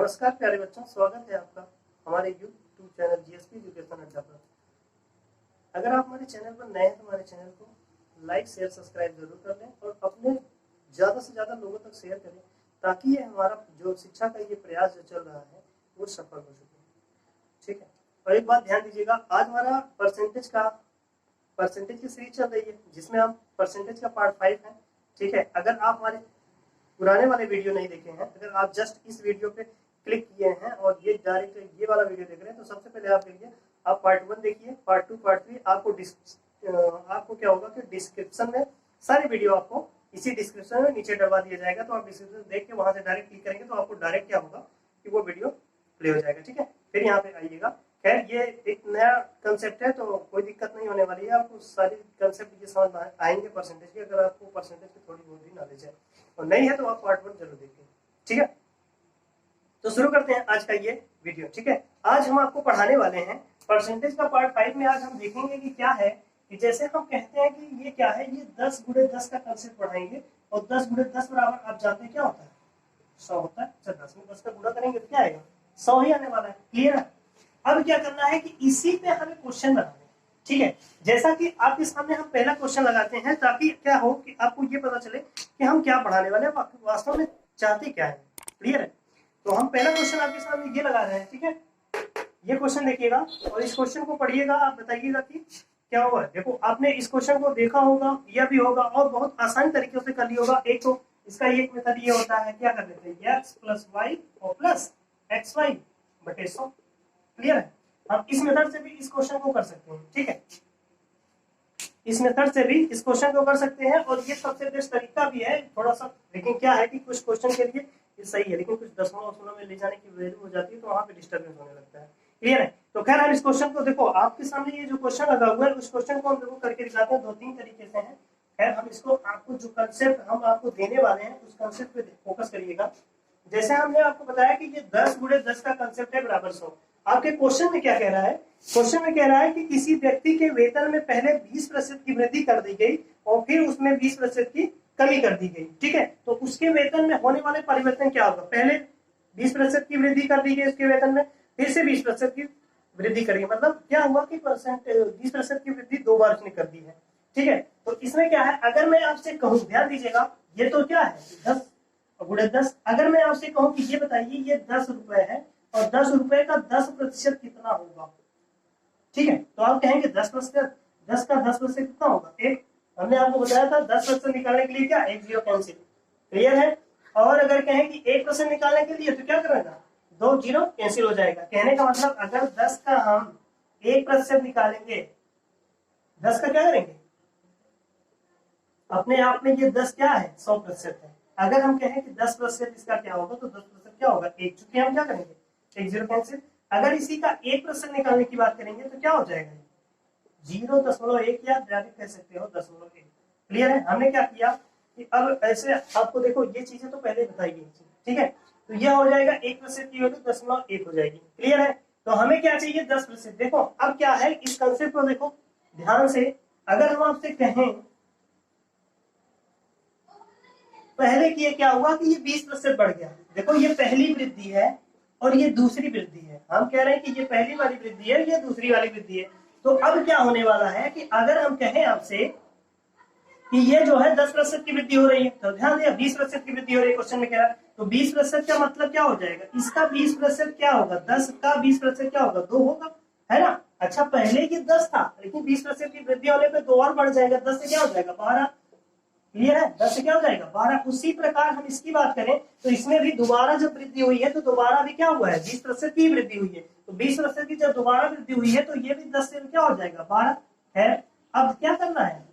नमस्कार प्यारे बच्चों, स्वागत है आपका हमारे यूट्यूब चैनल जीएसपी एजुकेशन अड्डा पर। अगर आप हमारे चैनल पर नए हैं तो हमारे चैनल को लाइक शेयर सब्सक्राइब जरूर कर लें और अपने ज़्यादा से ज़्यादा लोगों तक शेयर करें ताकि ये हमारा जो शिक्षा का ये प्रयास जो चल रहा है वो सफल हो सके। ठीक है, और एक बात ध्यान दीजिएगा, आज हमारा परसेंटेज की सीरीज चल रही है जिसमें हम परसेंटेज का पार्ट 5 है। ठीक है, अगर आप हमारे पुराने वाले वीडियो नहीं देखे हैं, अगर आप जस्ट इस वीडियो पे क्लिक किए हैं और ये डायरेक्ट ये वाला वीडियो देख रहे हैं तो सबसे पहले आप देखिए, आप पार्ट 1 देखिए, पार्ट 2 पार्ट 3 आपको क्या होगा कि डिस्क्रिप्शन में सारी वीडियो आपको इसी डिस्क्रिप्शन में नीचे डलवा दिया जाएगा। तो आप डिस्क्रिप्शन देख के वहां से डायरेक्ट क्लिक करेंगे तो आपको डायरेक्ट क्या होगा कि वो वीडियो प्ले हो जाएगा। ठीक है, फिर यहाँ पे आइएगा। खैर ये एक नया कंसेप्ट है तो कोई दिक्कत नहीं होने वाली है, आपको सारी कंसेप्ट ये समझ में आएंगे परसेंटेज की, अगर आपको परसेंटेज की थोड़ी बहुत भी नॉलेज है और नहीं है तो आप पार्ट 1 जरूर देखिए। ठीक है, तो शुरू करते हैं आज का ये वीडियो। ठीक है, आज हम आपको पढ़ाने वाले हैं परसेंटेज का पार्ट 5 में। आज हम देखेंगे कि क्या है कि जैसे हम कहते हैं कि ये क्या है, ये 10 गुणे 10 का कंसेप्ट पढ़ाएंगे और 10 गुणे 10 बराबर आप जानते हैं क्या होता है, 100 होता है। अच्छा, 10 में 10 का गुणा करेंगे तो क्या आएगा, 100 ही आने वाला है। क्लियर है? अब क्या करना है कि इसी पे हमें क्वेश्चन बनाना है। ठीक है, जैसा कि आपके सामने हम पहला क्वेश्चन लगाते हैं ताकि क्या हो कि आपको ये पता चले कि हम क्या पढ़ाने वाले हैं, वास्तव में चाहते क्या है। क्लियर है? तो हम पहला क्वेश्चन आपके सामने ये लगा रहे हैं। ठीक है, ये क्वेश्चन देखिएगा और इस क्वेश्चन को पढ़िएगा, आप बताइएगा कि क्या हुआ। देखो, आपने इस क्वेश्चन को देखा होगा, यह भी होगा और बहुत आसान तरीके से कर लिया होगा। एक तो इसका एक मेथड ये होता है, क्या कर देते हैं, x प्लस वाई और प्लस एक्स वाई बटे 100। क्लियर है? हम इस मेथड से भी इस क्वेश्चन को कर सकते हैं। ठीक है, इस मेथड से भी इस क्वेश्चन को कर सकते हैं और ये सबसे बेस्ट तरीका भी है थोड़ा सा। लेकिन क्या है कि कुछ क्वेश्चन के लिए ये सही है, लेकिन कुछ दशमलव में ले जाने की वैल्यू हो जाती है तो वहां पे डिस्टर्बेंस होने लगता है। क्लियर है? तो खैर हम इस क्वेश्चन को देखो, आपके सामने ये जो क्वेश्चन लगा हुआ है उस क्वेश्चन को हम देखो करके दिखाते हैं। 2-3 तरीके से है। खैर हम इसको आपको जो कंसेप्ट हम आपको देने वाले हैं उस कंसेप्ट पे फोकस करिएगा। जैसे हमने आपको बताया कि ये 10 गुणे 10 का कंसेप्ट है बराबर 100। आपके क्वेश्चन में क्या कह रहा है, क्वेश्चन में कह रहा है कि किसी व्यक्ति के वेतन में पहले 20% की वृद्धि कर दी गई और फिर उसमें 20% की कमी कर दी गई। ठीक है, तो उसके वेतन में होने वाले परिवर्तन क्या होगा, पहले 20% की वृद्धि कर दी गई उसके वेतन में, फिर से 20% की वृद्धि करेगी। मतलब क्या हुआ कि 20% की वृद्धि 2 बार उसने कर दी है। ठीक है, तो इसमें क्या है, अगर मैं आपसे कहूँ, ध्यान दीजिएगा, ये तो क्या है 10 गुणे 10। अगर मैं आपसे कहूँ कि ये बताइए ये 10 रुपए है और 10 रुपए का 10% कितना होगा। ठीक है, तो आप कहेंगे 10%, 10 का 10% कितना होगा, 1। हमने आपको बताया था 10% निकालने के लिए क्या, 1 0 कैंसिल। क्लियर है? और अगर कहें कि 1% निकालने के लिए तो क्या करेगा, 2 0 कैंसिल हो जाएगा। कहने का मतलब अगर 10 का हम 1% निकालेंगे, 10 का क्या करेंगे, अपने आप में ये 10 क्या है, 100% है। अगर हम कहें कि 10% इसका क्या होगा तो 10% क्या होगा, 1। चूंकि हम क्या करेंगे, 1 0 कैंसिल। अगर इसी का 1% निकालने की बात करेंगे तो क्या हो जाएगा, 0.1 या डायरेक्ट कह सकते हो 0.1। क्लियर है? हमने क्या किया कि अब ऐसे आपको देखो ये चीजें तो पहले बताई गई थी। ठीक है, तो यह हो जाएगा 1% की वैल्यू 0.1 हो जाएगी। क्लियर है? तो हमें क्या चाहिए, 10%। देखो अब क्या है, इस कंसेप्ट को देखो ध्यान से। अगर हम आपसे कहें पहले कि ये क्या हुआ कि ये 20% बढ़ गया, देखो ये पहली वृद्धि है और ये दूसरी वृद्धि है। हम कह रहे हैं कि ये पहली वाली वृद्धि है, ये दूसरी वाली वृद्धि है। तो अब क्या होने वाला है कि अगर हम कहें आपसे कि ये जो है 10% की वृद्धि हो रही है, तो ध्यान दिया 20% की वृद्धि हो रही है क्वेश्चन में कह रहा है, तो 20% का मतलब क्या हो जाएगा, इसका 20% क्या होगा, 10 का 20% क्या होगा, 2 होगा, है ना। अच्छा, पहले ये 10 था लेकिन 20% की वृद्धि होने पर 2 और बढ़ जाएगा, 10 से क्या हो जाएगा 12। क्लियर है? 10 से क्या हो जाएगा 12। उसी प्रकार हम इसकी बात करें तो इसमें भी दोबारा जब वृद्धि हुई है तो दोबारा भी क्या हुआ है, 20% की वृद्धि हुई है। तो 20% की जब दोबारा वृद्धि हुई है तो ये भी 10 से क्या हो जाएगा 12 है। अब क्या करना है,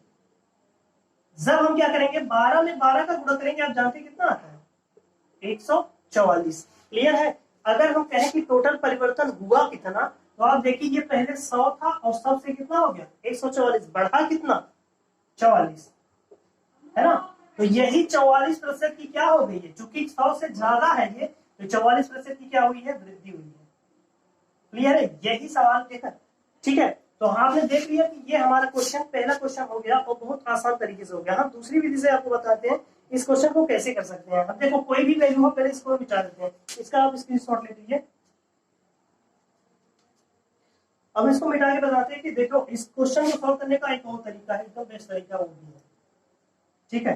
जब हम क्या करेंगे, 12 में 12 का गुणा करेंगे, आप जानते कितना आता है, 144। क्लियर है? अगर हम कहें कि टोटल परिवर्तन हुआ कितना, तो आप देखिए ये पहले 100 था और 100 से कितना हो गया 144, बढ़ा कितना 44, है ना। तो यही 44% की क्या हो गई है, चूंकि 100 से ज्यादा है ये, तो 44% की क्या हुई है, वृद्धि हुई है। क्लियर है? यही सवाल देखा। ठीक है, तो आपने देख लिया कि ये हमारा क्वेश्चन, पहला क्वेश्चन हो गया और बहुत आसान तरीके से हो गया। हम दूसरी विधि से आपको बताते हैं इस क्वेश्चन को कैसे कर सकते हैं। अब देखो कोई भी वैल्यू हो, पहले इसको मिटा देते हैं, इसका आप स्क्रीनशॉट ले लीजिए। अब इसको मिटा के बताते हैं कि देखो इस क्वेश्चन को सॉल्व करने का एक और तरीका है, एकदम बेस्ट तरीका वो भी है, ठीक है।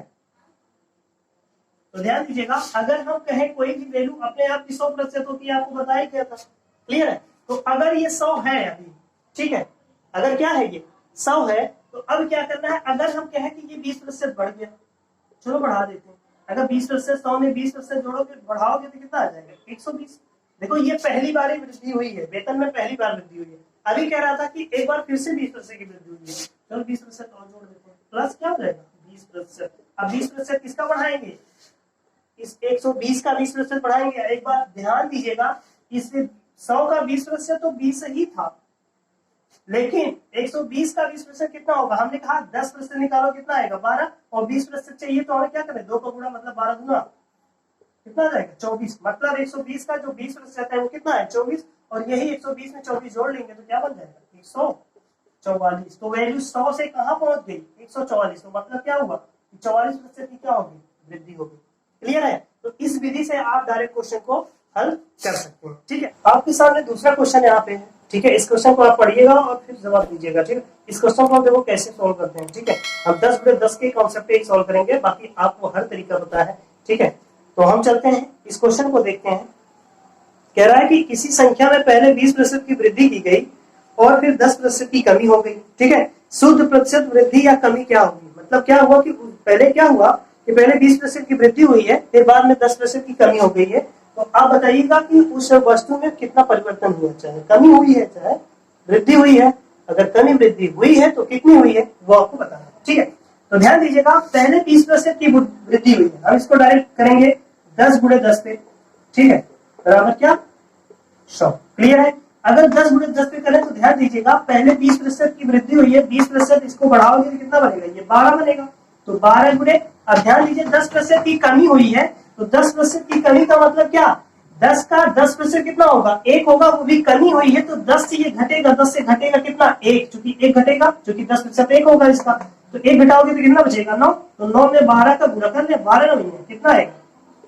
तो ध्यान दीजिएगा, अगर हम कहें कोई भी वैल्यू अपने आप की 100% होती है, आपको बताया क्या था, क्लियर है। तो अगर ये 100 है अभी, ठीक है, अगर क्या है ये 100 है, तो अब क्या करना है, अगर हम कहें कि ये 20% बढ़ गया, चलो बढ़ा देते हैं। अगर 20% 100 में 20% जोड़ोगे बढ़ाओगे तो कितना आ जाएगा, 120। देखो ये पहली बार ही वृद्धि हुई है, वेतन में पहली बार वृद्धि हुई है। अभी कह रहा था कि एक बार फिर से 20% की वृद्धि हुई है, चलो 20% और जोड़ देते हैं, प्लस क्या हो जाएगा 20%। अब 20% किसका बढ़ाएंगे, इस 120 का 20% बढ़ाएंगे। एक बार ध्यान दीजिएगा, इस 100 का 20% तो 20 ही था, लेकिन 120 का 20% कितना होगा, हमने कहा 10% निकालो कितना आएगा 12, और 20% चाहिए तो हमें क्या करें, 2 का गुणा मतलब 12 गुना कितना आ जाएगा 24। मतलब 120 का जो 20% है वो कितना है 24, और यही 120 में 24 जोड़ लेंगे तो क्या बन जाएगा 144। तो वैल्यू 100 से कहां पहुंच गई 144। तो मतलब क्या हुआ 44% की क्या होगी वृद्धि होगी। क्लियर है। तो इस विधि से आप डायरेक्ट क्वेश्चन को हल कर सकते हैं, ठीक है। आपके सामने दूसरा क्वेश्चन यहाँ पे है, ठीक है। इस क्वेश्चन को आप पढ़िएगा और फिर जवाब दीजिएगा, ठीक है। इस क्वेश्चन को देखो कैसे सोल्व करते हैं, ठीक है। हम 10/10 के कॉन्सेप्ट पे ही सोल्व करेंगे, बाकी आपको हर तरीका पता है, ठीक है। तो हम चलते हैं इस क्वेश्चन को देखते हैं। कह रहा है कि किसी संख्या में पहले 20% की वृद्धि की गई और फिर 10% की कमी हो गई, ठीक है। शुद्ध प्रतिशत वृद्धि या कमी क्या होगी। मतलब क्या हुआ कि पहले क्या हुआ कि पहले 20% की वृद्धि हुई है, फिर बाद में 10% की कमी हो गई है। तो आप बताइएगा कि उस वस्तु में कितना परिवर्तन हुआ, चाहे कमी हुई है चाहे वृद्धि हुई है। अगर कमी वृद्धि हुई है तो कितनी हुई है वो आपको बताना है, ठीक है। तो ध्यान दीजिएगा, पहले 20% की वृद्धि हुई है, हम इसको डायरेक्ट करेंगे 10/10 पे, ठीक है, बराबर क्या 100। क्लियर है। अगर 10/10 पे करें तो ध्यान दीजिएगा, पहले 20% की वृद्धि हुई है, 20% इसको बढ़ाओगे तो कितना बनेगा, ये 12 बनेगा। तो 12 गुणे, अब ध्यान दीजिए 10% की कमी हुई है, तो 10% की कमी का मतलब क्या, 10 का 10% कितना होगा 1 होगा, वो भी कमी हुई है तो 10 से ये घटेगा, 10 से घटेगा कितना 1, चूंकि 1 घटेगा, चूंकि 10% 1 होगा इसका, तो 1 घटाओगे तो कितना बचेगा 9। तो 9 में 12 का गुणा कर ले, 12 नहीं है कितना आएगा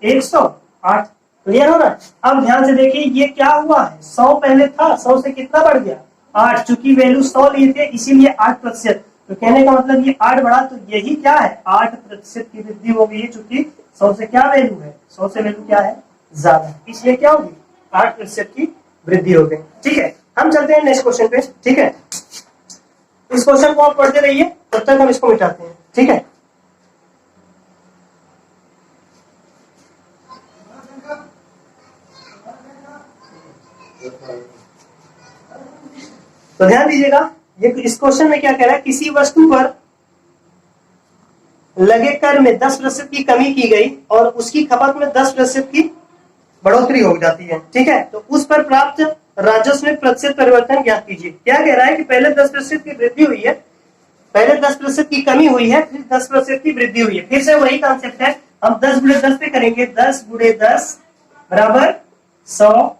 108। क्लियर हो ना। अब ध्यान से देखिए ये क्या हुआ है, 100 पहले था, 100 से कितना बढ़ गया 8, चूंकि वैल्यू 100 लिए थे इसीलिए 8%। तो कहने का मतलब ये 8 बढ़ा, तो यही क्या है 8% की वृद्धि हो गई है, चूंकि 100 से क्या वैल्यू है, 100 से वैल्यू क्या है ज्यादा, इसलिए क्या होगी 8% की वृद्धि हो गई, ठीक है। हम चलते हैं नेक्स्ट क्वेश्चन पे, ठीक है। इस क्वेश्चन को आप पढ़ते रहिए, तब तक हम इसको मिटाते हैं, ठीक है। तो ध्यान दीजिएगा, ये इस क्वेश्चन में क्या कह रहा है, किसी वस्तु पर लगे कर में 10% की कमी की गई और उसकी खपत में 10% की बढ़ोतरी हो जाती है, ठीक है। तो उस पर प्राप्त राजस्व में प्रतिशत परिवर्तन ज्ञात कीजिए। क्या कह रहा है कि पहले 10% की वृद्धि हुई है, पहले 10% की कमी हुई है, फिर 10% की वृद्धि हुई है। फिर से वही कॉन्सेप्ट है, हम 10/10 पे करेंगे, 10/10 बराबर 100,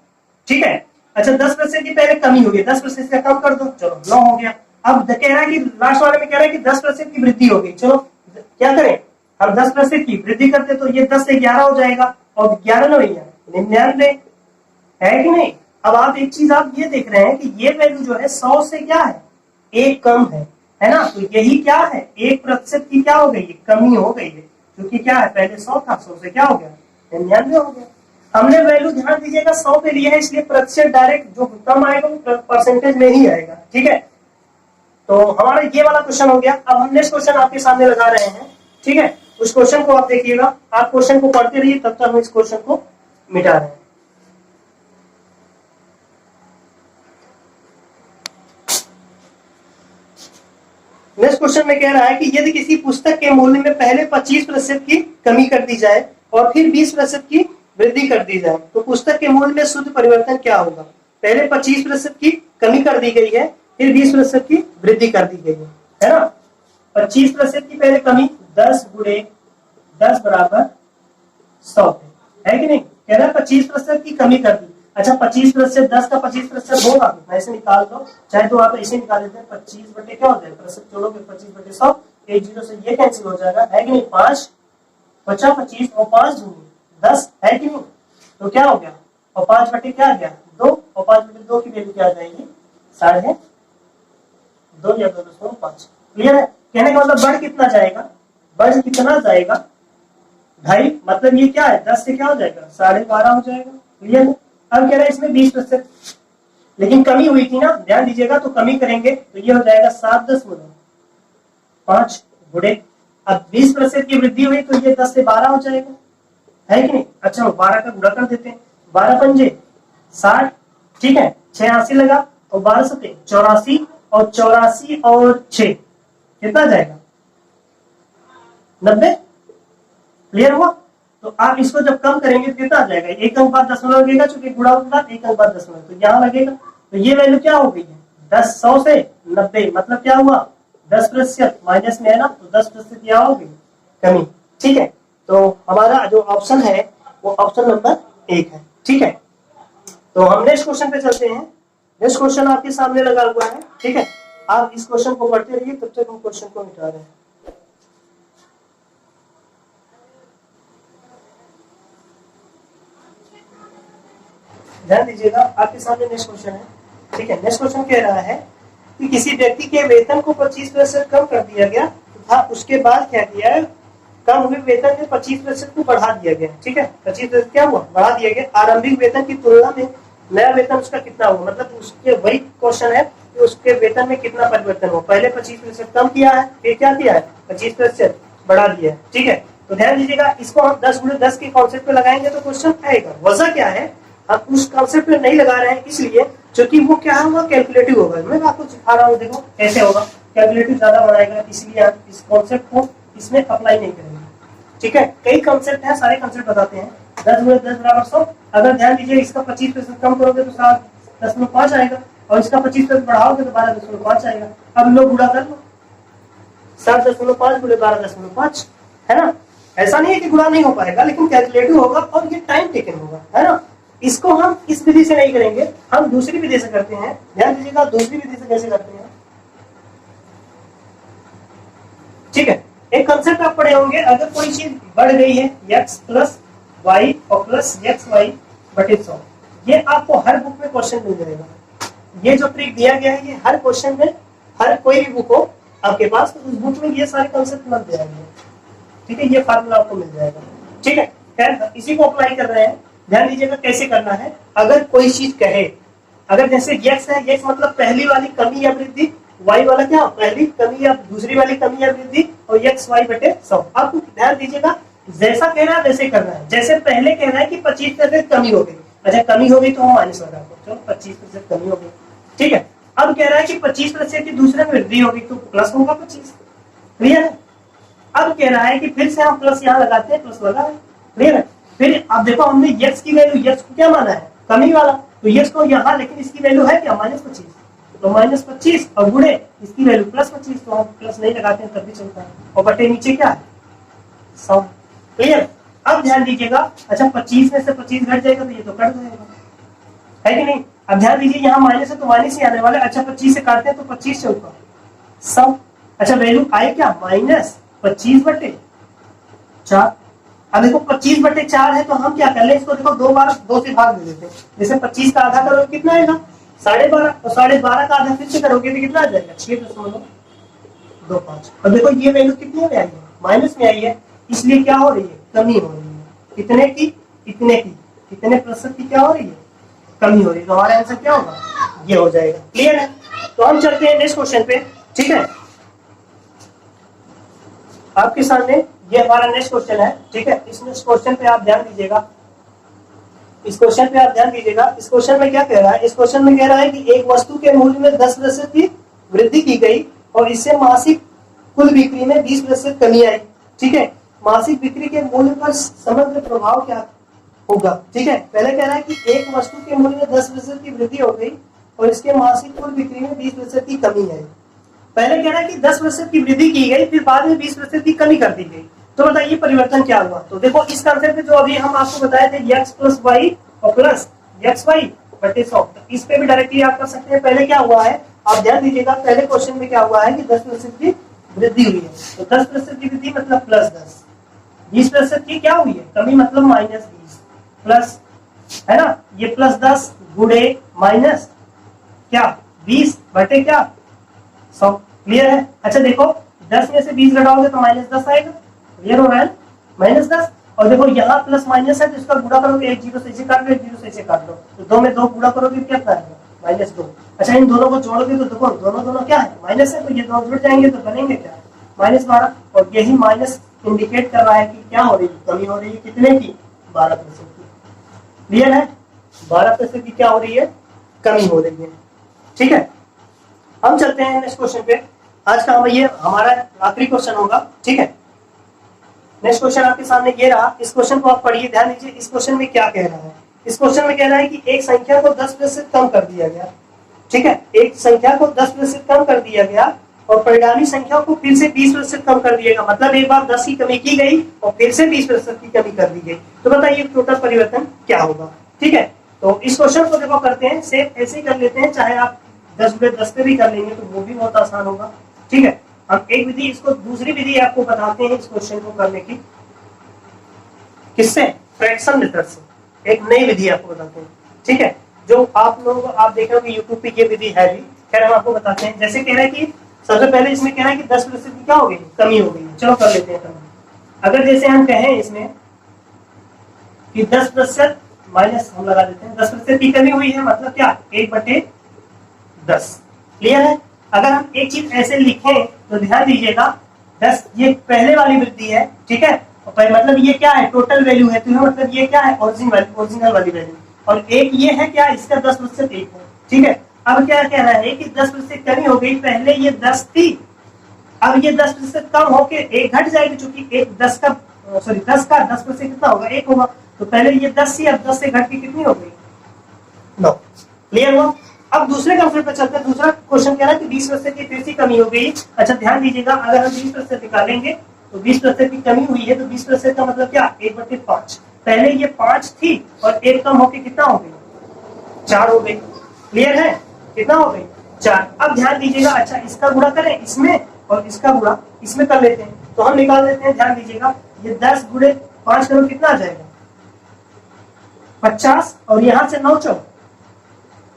ठीक है। अच्छा 10% की पहले कमी हुई है, 10% का कम कर दो, चलो 9 हो गया। अब कह रहा है कि लास्ट वाले में कह रहा है कि 10% की वृद्धि हो गई, चलो क्या करें, हम 10% की वृद्धि करते तो ये 10 से 11 हो जाएगा, और 11 ना भैया 99 है कि नहीं। अब आप एक चीज आप ये देख रहे हैं कि ये वैल्यू जो है 100 से क्या है 1 कम है ना। तो यही क्या है 1% की क्या हो गई है कमी हो गई है, क्योंकि क्या है पहले 100 था, 100 से क्या हो गया 99 हो गया। हमने वैल्यू ध्यान दीजिएगा 100 पे लिया है, इसलिए प्रतिशत डायरेक्ट जो कम आएगा वो परसेंटेज में ही आएगा, ठीक है। तो हमारा ये वाला क्वेश्चन हो गया। अब हम नेक्स्ट क्वेश्चन आपके सामने लगा रहे हैं, ठीक है। उस क्वेश्चन को आप देखिएगा, आप क्वेश्चन को पढ़ते रहिए, तब तक हम इस क्वेश्चन को मिटा रहे हैं। नेक्स्ट क्वेश्चन में कह रहा है कि यदि किसी पुस्तक के मूल्य में पहले 25% की कमी कर दी जाए और फिर 20% की वृद्धि कर दी जाए, तो पुस्तक के मूल्य में शुद्ध परिवर्तन क्या होगा। पहले 25% की कमी कर दी गई है, फिर 20% की वृद्धि कर दी गई है ना। 25% की पहले कमी 10/10 बराबर 100 है कि नहीं। कह रहा है 25% की कमी कर दी। अच्छा 25% 10 का 25% होगा कितना, ऐसे निकाल दो, चाहे तो आप ऐसे निकाल देते हैं 25 बटे क्या होता है प्रतिशत जोड़ोगे 25/100, 1 0 से ये कैंसिल हो जाएगा, है कि नहीं 5 बचा 25 और 5 दूनी 10 है कि नहीं, तो क्या हो गया, और 5 बटे क्या आ गया 2, और 5 बटे 2 की वैल्यू क्या आ जाएगी 2.5 या 2.5। क्लियर है, कहने का मतलब बढ़ कितना जाएगा, बढ़ कितना जाएगा 2.5, मतलब ये क्या है 10 से क्या हो जाएगा 12.5 हो जाएगा। क्लियर है, अब कह रहा है इसमें 20%, लेकिन कमी हुई थी ना, ध्यान दीजिएगा, तो कमी करेंगे तो ये हो जाएगा 7.5 गुणे, अब 20% की वृद्धि हुई तो ये 10 से 12 हो जाएगा, है कि नहीं। अच्छा 12 का गुणा कर देते हैं, 12 पंजे 60, ठीक है, 86 लगा और 12 सते 84, और 84 और 6 कितना जाएगा 90। क्लियर हुआ, तो आप इसको जब कम करेंगे तो कितना आ जाएगा, 1 अंक बाद दशमलव लगेगा, चूंकि गुणा होगा 1 अंक बाद दशमलव, तो यहाँ लगेगा, तो ये वैल्यू क्या हो गई है 10 100 से 90, मतलब क्या हुआ 10% माइनस में है ना, तो 10% क्या हो गई कमी। ठीक है, तो हमारा जो ऑप्शन है वो ऑप्शन नंबर 1 है। ठीक है, तो हम नेक्स्ट क्वेश्चन पे चलते हैं। नेक्स्ट क्वेश्चन आपके सामने लगा हुआ है, ठीक है, आप इस क्वेश्चन को पढ़ते रहिए, तब तक हम क्वेश्चन को मिटा रहे हैं। ध्यान दीजिएगा, आपके सामने नेक्स्ट क्वेश्चन है। ठीक है, नेक्स्ट क्वेश्चन कह रहा है कि किसी व्यक्ति के वेतन को 25% कम कर दिया गया तथा उसके बाद क्या किया है, कम हुए वेतन में 25% को बढ़ा दिया गया। ठीक है, 25% क्या हुआ, बढ़ा दिया गया। आरंभिक वेतन की तुलना में नया वेतन उसका कितना हुआ, मतलब उसके वही क्वेश्चन है कि उसके वेतन में कितना परिवर्तन हो। पहले 25% कम किया है, फिर क्या किया है 25% बढ़ा दिया है। ठीक है, तो ध्यान दीजिएगा, इसको हम 10 गुणे 10 के कॉन्सेप्ट पे लगाएंगे तो क्वेश्चन आएगा। वजह क्या है, हम उस कॉन्सेप्ट पे नहीं लगा रहे हैं इसलिए क्योंकि वो क्या होगा कैलकुलेटिव होगा। मैं आपको सिखा रहा हूँ, देखो कैसे होगा, कैलकुलेटिव ज्यादा बनाएगा, इसलिए आप इस कॉन्सेप्ट को इसमें अप्लाई नहीं करेंगे। ठीक है, कई कॉन्सेप्ट है, सारे कॉन्सेप्ट बताते हैं। 10 गुणे 10 बराबर 100, अगर ध्यान दीजिए इसका 25% कम करोगे तो 7.5 आएगा, और इसका 25% बढ़ाओगे तो 12.5 आएगा। अब लोग गुणा कर लो, 7.5 गुणे 12.5, है ना। ऐसा नहीं है कि गुणा नहीं हो पाएगा, लेकिन कैलकुलेटिव होगा और ये टाइम टेकन होगा, है ना। इसको हम इस विधि से नहीं करेंगे, हम दूसरी विधि से करते हैं। ध्यान दीजिएगा, दूसरी विधि से कैसे करते हैं। ठीक है, एक कंसेप्ट आप पढ़े होंगे, अगर कोई चीज बढ़ गई है x प्लस वाई और प्लस एक्स वाई बटे 100, ये आपको हर बुक में क्वेश्चन मिल जाएगा। ये जो ट्रिक दिया गया है ये हर क्वेश्चन में, हर कोई भी बुक हो आपके पास, तो उस बुक में ये सारे कंसेप्ट मिल जाएंगे। ठीक है, ये फार्मूला आपको मिल जाएगा। ठीक है, खैर इसी को अप्लाई कर रहे हैं। ध्यान दीजिएगा कैसे करना है। अगर कोई चीज कहे, अगर जैसे x है, x मतलब पहली वाली कमी या वृद्धि, y वाला क्या पहली कमी या दूसरी वाली कमी या वृद्धि, और x y बटे 100। आपको ध्यान दीजिएगा, जैसा कह रहा है वैसे करना है। जैसे पहले कह रहा है कि 25% कमी हो गई, अच्छा कमी हो गई तो हम माइनस लगा दो, चलो 25% कमी हो गई। ठीक है, अब कह रहा है कि 25% की दूसरे में वृद्धि होगी तो प्लस होगा 25। क्लियर है, अब कह रहा है कि फिर से हम प्लस यहाँ लगाते हैं, प्लस लगा है। क्लियर है, फिर अब देखो हमने x की वैल्यू, x को क्या माना है कमी वाला, तो x को यहाँ, लेकिन इसकी वैल्यू है क्या -25, तो -25 और गुणे इसकी वैल्यू +25, तो हम प्लस नहीं लगाते हैं तब भी चलता है, और बटे नीचे क्या है 100। क्लियर, अब ध्यान दीजिएगा, अच्छा 25 में से 25 घट जाएगा तो ये तो कट जाएगा, है कि नहीं। अब ध्यान दीजिए यहाँ माइनस है तो माइनस ही आने वाला। अच्छा 25 से काटते हैं तो 25 चौका 100। अच्छा वैल्यू आए क्या -25 बटे 4। अब देखो 25 बटे 4 है तो हम क्या कर ले, इसको देखो 2 बार 2 से भाग दे देते हैं। जैसे 25 का आधा करोगे कितना आएगा 12.5, और 12.5 का आधा फिर से करोगे तो कितना आ जाएगा 6.25। अब देखो ये वैल्यू कितने में आई है, माइनस में आई है, इसलिए क्या हो रही है कमी हो रही है। कितने की, इतने की, कितने प्रतिशत की क्या हो रही है कमी हो रही है। तो हमारा आंसर क्या होगा ये हो जाएगा। क्लियर है, तो हम चलते हैं नेक्स्ट क्वेश्चन पे। ठीक है, आपके सामने ये हमारा नेक्स्ट क्वेश्चन है। ठीक है, इस नेक्स्ट क्वेश्चन पे आप ध्यान दीजिएगा, इस क्वेश्चन पे आप ध्यान दीजिएगा। इस क्वेश्चन में क्या कह रहा है, इस क्वेश्चन में कह रहा है कि एक वस्तु के मूल्य में 10% की वृद्धि की गई और इससे मासिक कुल बिक्री में 20% कमी आई। ठीक है, मासिक बिक्री के मूल्य पर समग्र प्रभाव क्या होगा। ठीक है, पहले कह रहा है कि एक वस्तु के मूल्य में 10% की वृद्धि हो गई और इसके मासिक कुल बिक्री में 20% की कमी आई। पहले कह रहा है कि 10% की वृद्धि की गई, फिर बाद में 20% की कमी कर दी गई, तो बताइए परिवर्तन क्या हुआ। तो देखो इस कंसेप्ट में जो अभी हम आपको बताए थे x प्लस वाई और प्लस एक्स वाई बटे 100, इस पे भी डायरेक्टली आप कर सकते हैं। पहले क्या हुआ है आप ध्यान दीजिएगा, पहले क्वेश्चन में क्या हुआ है कि 10% की वृद्धि हुई है, तो 10% की वृद्धि मतलब +10। 20% की क्या हुई है कमी, मतलब -20 प्लस, है ना, ये +10 गुणे माइनस क्या 20 बटे क्या 100। क्लियर है? अच्छा देखो 10 में से 20 घटाओगे तो -10 आएगा। क्लियर हो रहा है? -10। और देखो यहाँ प्लस माइनस है तो इसका गुणा करोगे, एक जीरो से इसे काट लो, एक जीरो से इसे काट लो, तो 2 में 2 गुणा करोगे क्या आएगा -2। अच्छा इन दोनों को जोड़ोगे तो देखो दोनों दोनों क्या है माइनस है, तो ये दोनों जुड़ जाएंगे तो बनेंगे क्या -12। और यही माइनस इंडिकेट कर रहा है कि क्या हो रही है, कमी हो रही है कितने की 12% की। क्लियर है? 12% की क्या हो रही है, कमी हो रही है। ठीक है, हम चलते हैं नेक्स्ट क्वेश्चन पे। आज का ये हमारा आखिरी क्वेश्चन होगा। ठीक है, नेक्स्ट क्वेश्चन आपके सामने ये रहा। इस क्वेश्चन को आप पढ़िए, ध्यान दीजिए इस क्वेश्चन में क्या कह रहा है। इस क्वेश्चन में कह रहा है कि एक संख्या को 10% कम कर दिया गया। ठीक है, एक संख्या को 10% कम कर दिया गया और परिणामी संख्या को फिर से 20% कम कर दिएगा। मतलब एक बार 10 की कमी की गई और फिर से 20% की कमी कर दी गई, तो बताइए टोटल परिवर्तन क्या होगा। ठीक है, तो इस क्वेश्चन को देखो करते हैं, सेम ऐसे ही कर लेते हैं, चाहे आप 10 गुणे 10 पे भी कर लेंगे तो वो भी बहुत आसान होगा। ठीक है, हम एक विधि, इसको दूसरी विधि आपको बताते हैं इस क्वेश्चन को करने की। किससे? फ्रैक्शन मेथड से। एक नई विधि आपको बताते हैं। ठीक है, जो आप लोग आप देख रहे हो कि YouTube पे ये विधि है भी, खैर हम आपको बताते हैं। जैसे कह रहे हैं कि सबसे पहले इसमें कह रहा है कि 10% की क्या हो गई, कमी हो गई। चलो कर लेते हैं कमी। अगर जैसे हम कहें इसमें कि 10% माइनस हम लगा देते हैं, 10% की कमी हुई है, मतलब क्या 1/10। क्लियर है? अगर हम एक चीज ऐसे लिखें तो ध्यान दीजिएगा 10 ये पहले वाली वृद्धि है। ठीक है, मतलब ये क्या है, टोटल वैल्यू है, तो मतलब ये क्या है, ओरिजिनल वाली वैल्यू। और एक ये है क्या, इसका 10% एक है। ठीक है, अब क्या कह रहा है कि 10% कमी हो गई, पहले ये 10 थी, अब ये 10% कम होके एक घट जाएगी, चूंकि एक 10 का 10% कितना होगा, एक होगा। तो पहले ये 10 थी, अब 10 से घट के कितनी हो गई, 9। क्लियर हुआ? अब दूसरे कंसेप्ट पे चलते हैं। दूसरा क्वेश्चन कह रहा है कि 20% की फिर से कमी हो गई। अच्छा ध्यान दीजिएगा, अगर हम 20% निकालेंगे तो 20% की कमी हुई है, तो 20% का मतलब क्या 1/5। पहले ये 5 थी और एक कम होके कितना हो गई, 4 हो गई। क्लियर है? कितना हो गई, 4। अब ध्यान दीजिएगा, अच्छा इसका गुणा करें इसमें और इसका गुणा इसमें कर लेते हैं, तो हम निकाल लेते हैं। ध्यान दीजिएगा, ये 10 गुणे 5 करो कितना आ जाएगा 50, और यहां से 9 चौक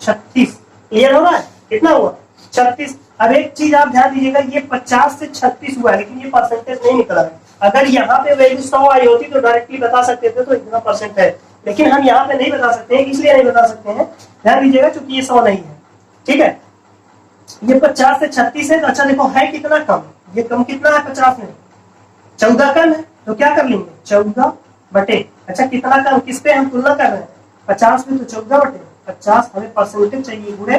36। क्लियर हो रहा है? कितना हुआ 36। अब एक चीज आप ध्यान दीजिएगा, ये 50 से 36 हुआ है, लेकिन ये परसेंटेज नहीं निकला है। अगर यहाँ पे वैल्यू 100 आई होती तो डायरेक्टली बता सकते थे तो इतना परसेंट है, लेकिन हम यहाँ पे नहीं बता सकते हैं। इसलिए नहीं बता सकते हैं, ध्यान दीजिएगा, क्योंकि ये 100 नहीं है। ठीक है, ये 50 से 36 है, तो अच्छा देखो है कितना कम, ये कम कितना है 50 में, 14 कम है, तो क्या कर लेंगे 14 बटे, अच्छा कितना कम, किस पे हम तुलना कर रहे हैं 50 में, तो 14 बटे 50 हमें परसेंटेज चाहिए गुणे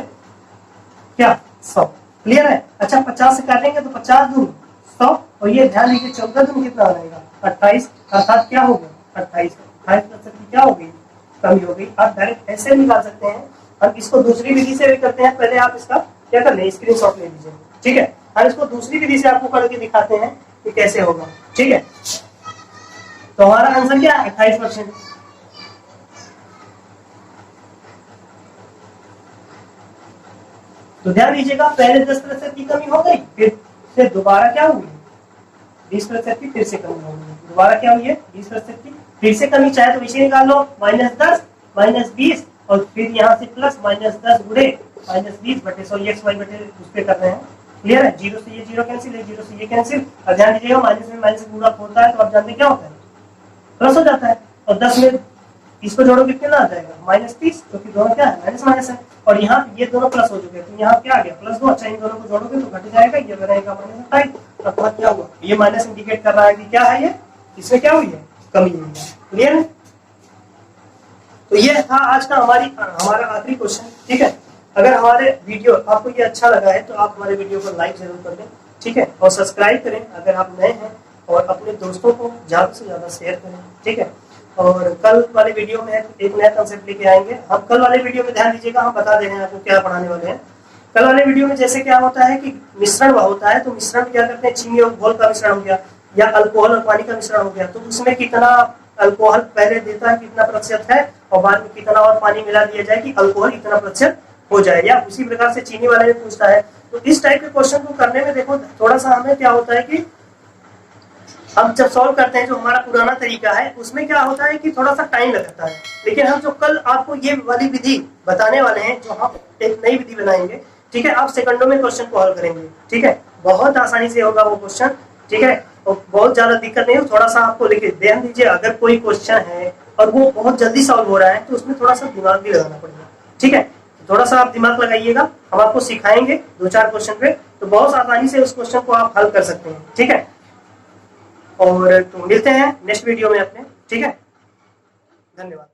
क्या 100। क्लियर है? अच्छा 50 से काटेंगे तो 50 दूर 100, और ये ध्यान दीजिए 14 दूर कितना आ जाएगा 28, अर्थात क्या हो गया 28% की क्या हो गई, कमी हो गई। आप डायरेक्ट ऐसे निकाल सकते हैं। हम इसको दूसरी विधि से भी करते हैं, पहले आप इसका क्या कर ले, स्क्रीनशॉट ले लीजिए। ठीक है, हम इसको दूसरी विधि से आपको करके दिखाते हैं कि कैसे होगा। ठीक है, तो हमारा आंसर क्या है 28%। तो ध्यान दीजिएगा, पहले 10% की कमी हो गई, फिर से दोबारा क्या हुई 20% की फिर से कमी हो गई, दोबारा क्या हुई है 20% की फिर से कमी। चाहे तो इसे निकाल लो, -10 -20 और फिर यहाँ से प्लस -10 गुणे -20 बटे 100, ये XY बटे उस पे कर रहे हैं। क्लियर है? जीरो से ये जीरो कैंसिल है, जीरो से ये कैंसिल। और ध्यान दीजिएगा, माइनस में माइनस गुणा होता है तो आप जानते क्या होता है, प्लस हो जाता है। और 10 में इसको जोड़ो कितना आ जाएगा -30, क्योंकि दोनों क्या है माइनस माइनस है, और यहाँ ये दोनों प्लस हो चुके हैं, तो यहाँ क्या आ गया +2। अच्छा इन दोनों को जोड़ोगे तो घट जाएगा, ये बनेगा -28। अब क्या हुआ, ये माइनस इंडिकेट कर रहा है कि क्या है, ये इसमें क्या हुई है, कमी हुई है। क्लियर है? तो ये था आज का हमारा आखिरी क्वेश्चन। ठीक है, अगर हमारे वीडियो आपको ये अच्छा लगा है तो आप हमारे वीडियो को लाइक जरूर कर दें। ठीक है, और सब्सक्राइब करें अगर आप नए हैं, और अपने दोस्तों को ज्यादा से ज्यादा शेयर करें। ठीक है, और कल वाले वीडियो में एक नया कंसेप्ट लेके आएंगे हम। कल वाले वीडियो में ध्यान दीजिएगा, हम बता दे रहे हैं आपको क्या पढ़ाने वाले हैं। कल वाले वीडियो में जैसे क्या होता है कि मिश्रण होता है, तो मिश्रण क्या करते हैं, चीनी और घोल का मिश्रण हो गया, या अल्कोहल और पानी का मिश्रण हो गया, तो उसमें कितना अल्कोहल पहले देता है कितना प्रतिशत है, और बाद में कितना और पानी मिला दिया जाए कि अल्कोहल इतना प्रतिशत हो जाए। या उसी प्रकार से चीनी वाला भी पूछता है। तो इस टाइप के क्वेश्चन को करने में देखो थोड़ा सा हमें क्या होता है कि हम जब सॉल्व करते हैं जो हमारा पुराना तरीका है उसमें क्या होता है कि थोड़ा सा टाइम लगता है, लेकिन हम जो कल आपको ये वाली विधि बताने वाले हैं, जो हम एक नई विधि बनाएंगे, ठीक है, आप सेकंडों में क्वेश्चन को हल करेंगे, ठीक है, बहुत आसानी से होगा वो क्वेश्चन, ठीक है, और बहुत ज्यादा दिक्कत नहीं हो, थोड़ा सा आपको लिखिए ध्यान दीजिए, अगर कोई क्वेश्चन है और वो बहुत जल्दी सॉल्व हो रहा है तो उसमें थोड़ा सा दिमाग भी लगाना पड़ेगा, ठीक है, थोड़ा सा आप दिमाग लगाइएगा, हम आपको सिखाएंगे 2-4 क्वेश्चन पे, तो बहुत आसानी से उस क्वेश्चन को आप हल कर सकते हैं, ठीक है। और तो मिलते हैं नेक्स्ट वीडियो में अपने, ठीक है, धन्यवाद।